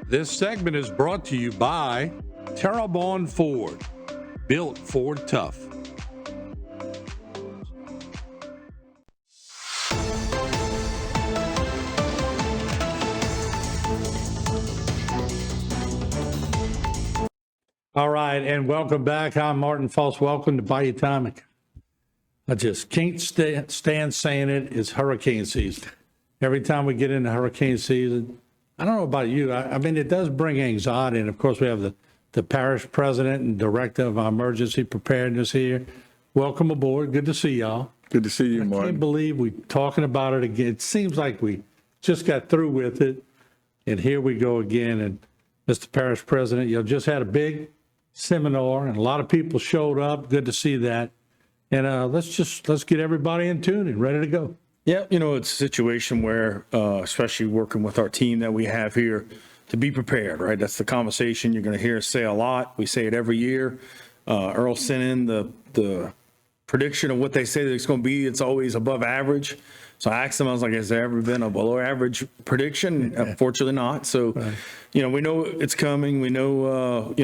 This segment is brought to you by Terrebonne Ford, built Ford tough. All right, and welcome back. I'm Martin Foss. Welcome to Bayou Time. I just can't stand saying it. It's hurricane season. Every time we get into hurricane season, I don't know about you. I mean, it does bring anxiety. And of course, we have the parish president and director of our emergency preparedness here. Welcome aboard. Good to see y'all. Good to see you, Martin. I can't believe we're talking about it again. It seems like we just got through with it. And here we go again. And Mr. Parish President, you just had a big seminar and a lot of people showed up. Good to see that. And let's get everybody in tune and ready to go. Yeah, it's a situation where, especially working with our team that we have here, to be prepared, right? That's the conversation you're going to hear us say a lot. We say it every year. Earl sent in the prediction of what they say that it's going to be. It's always above average. So I asked them, I was like, has there ever been a below average prediction? Unfortunately not. So, right. We know it's coming. We know,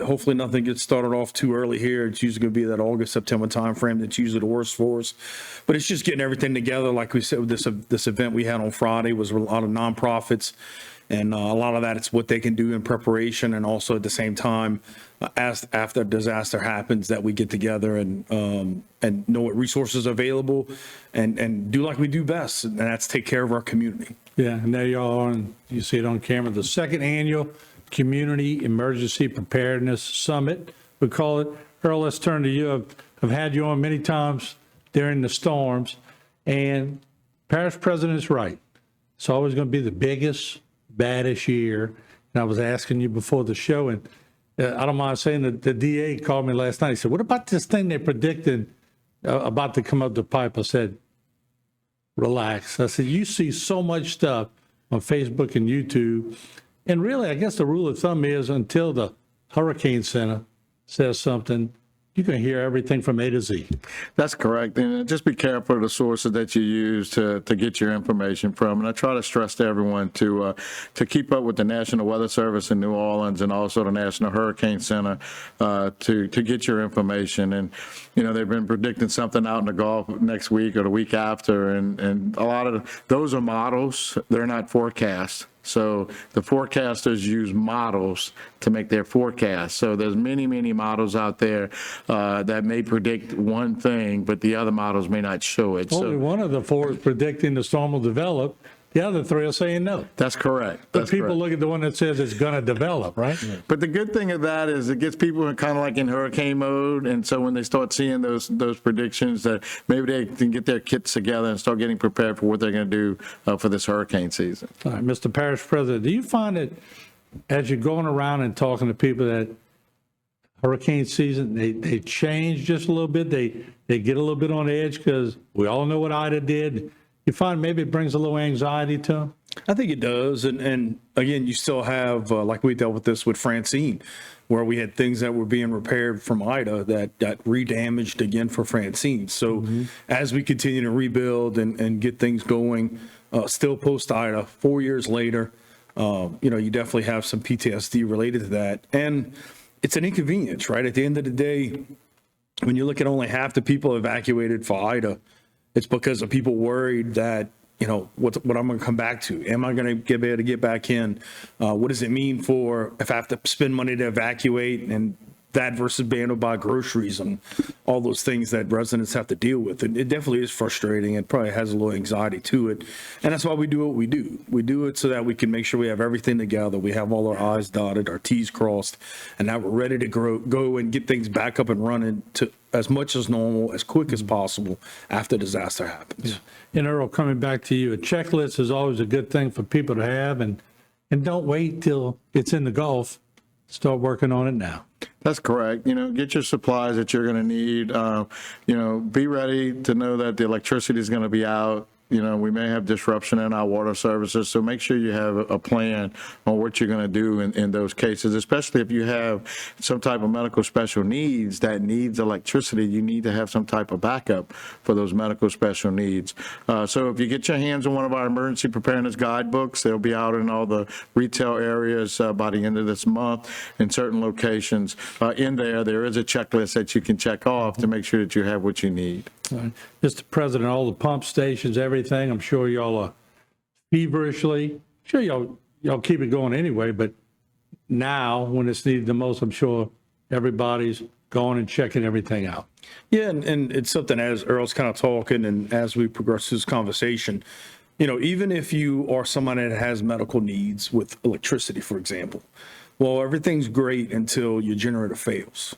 hopefully nothing gets started off too early here. It's usually going to be that August, September timeframe that's usually the worst for us. But it's just getting everything together. Like we said, with this event we had on Friday was a lot of nonprofits. And a lot of that, it's what they can do in preparation, and also at the same time, after a disaster happens, that we get together and know what resources are available, and do like we do best, and that's take care of our community. Yeah, and there y'all are, and you see it on camera. The second annual Community Emergency Preparedness Summit, we call it. Earl, let's turn to you. I've had you on many times during the storms, and Parish President is right. It's always going to be the biggest, baddest year. And I was asking you before the show, and I don't mind saying that the DA called me last night. He said, what about this thing they predicted about to come up the pipe? I said, relax. I said, you see so much stuff on Facebook and YouTube. And really, I guess the rule of thumb is until the Hurricane Center says something, you can hear everything from A to Z. That's correct. And just be careful of the sources that you use to get your information from. And I try to stress to everyone to keep up with the National Weather Service in New Orleans and also the National Hurricane Center to get your information. And, they've been predicting something out in the Gulf next week or the week after. And a lot of those are models. They're not forecasts. So the forecasters use models to make their forecast. So there's many, many models out there that may predict one thing, but the other models may not show it. Only one of the four is predicting the storm will develop. The other three are saying no. That's correct. But people look at the one that says it's going to develop, right? Yeah. But the good thing of that is it gets people kind of like in hurricane mode. And so when they start seeing those predictions, that maybe they can get their kits together and start getting prepared for what they're going to do for this hurricane season. All right, Mr. Parish President, do you find that as you're going around and talking to people that hurricane season, they change just a little bit? They get a little bit on edge because we all know what Ida did. You find maybe it brings a little anxiety to them? I think it does. And again, you still have, like we dealt with this with Francine, where we had things that were being repaired from Ida that got re-damaged again for Francine. So as we continue to rebuild and get things going, still post Ida, 4 years later, you definitely have some PTSD related to that. And it's an inconvenience, right? At the end of the day, when you look at only half the people evacuated for Ida, it's because of people worried that, what I'm going to come back to. Am I going to be able to get back in? What does it mean for if I have to spend money to evacuate, and that versus being able to buy groceries and all those things that residents have to deal with? It definitely is frustrating. It probably has a little anxiety to it. And that's why we do what we do. We do it so that we can make sure we have everything together. We have all our I's dotted, our T's crossed, and now we're ready to go and get things back up and running to as much as normal, as quick as possible after disaster happens. Yeah. And Earl, coming back to you, a checklist is always a good thing for people to have, and don't wait till it's in the Gulf. Start working on it now. That's correct. Get your supplies that you're going to need. Be ready to know that the electricity is going to be out. we may have disruption in our water services. So make sure you have a plan on what you're going to do in those cases, especially if you have some type of medical special needs that needs electricity. You need to have some type of backup for those medical special needs. So if you get your hands on one of our emergency preparedness guidebooks, they'll be out in all the retail areas by the end of this month in certain locations. In there is a checklist that you can check off to make sure that you have what you need. Mr. President, all the pump stations, everything, I'm sure y'all are feverishly, sure y'all keep it going anyway, but now when it's needed the most, I'm sure everybody's going and checking everything out. Yeah, and it's something, as Earl's kind of talking and as we progress through this conversation, even if you are somebody that has medical needs with electricity, for example, well, everything's great until your generator fails.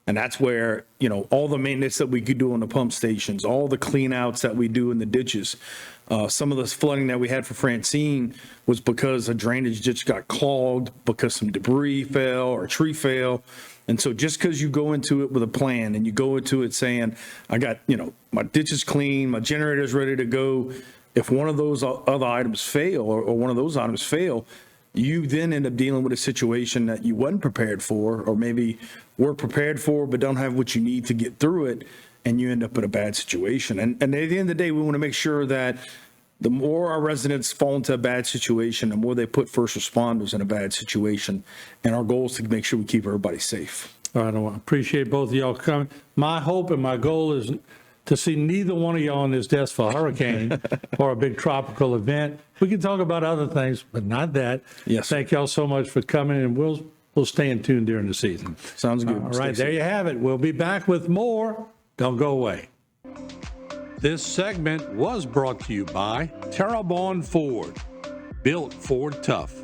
And that's where, all the maintenance that we could do on the pump stations, all the clean outs that we do in the ditches, some of this flooding that we had for Francine was because a drainage ditch got clogged because some debris fell or a tree fell. And so just because you go into it with a plan and you go into it saying, I got, my ditch is clean, my generator is ready to go. If one of those other items fail or one of those items fail, you then end up dealing with a situation that you wasn't prepared for, or maybe were prepared for but don't have what you need to get through it, and you end up in a bad situation. And at the end of the day, we want to make sure that the more our residents fall into a bad situation, the more they put first responders in a bad situation. And our goal is to make sure we keep everybody safe. All right, I appreciate both of y'all coming. My hope and my goal is to see neither one of y'all on this desk for a hurricane or a big tropical event. We can talk about other things, but not that. Yes. Thank y'all so much for coming, and we'll stay in tune during the season. Sounds good. All right, there you have it. We'll be back with more. Don't go away. This segment was brought to you by Terrebonne Ford. Built Ford Tough.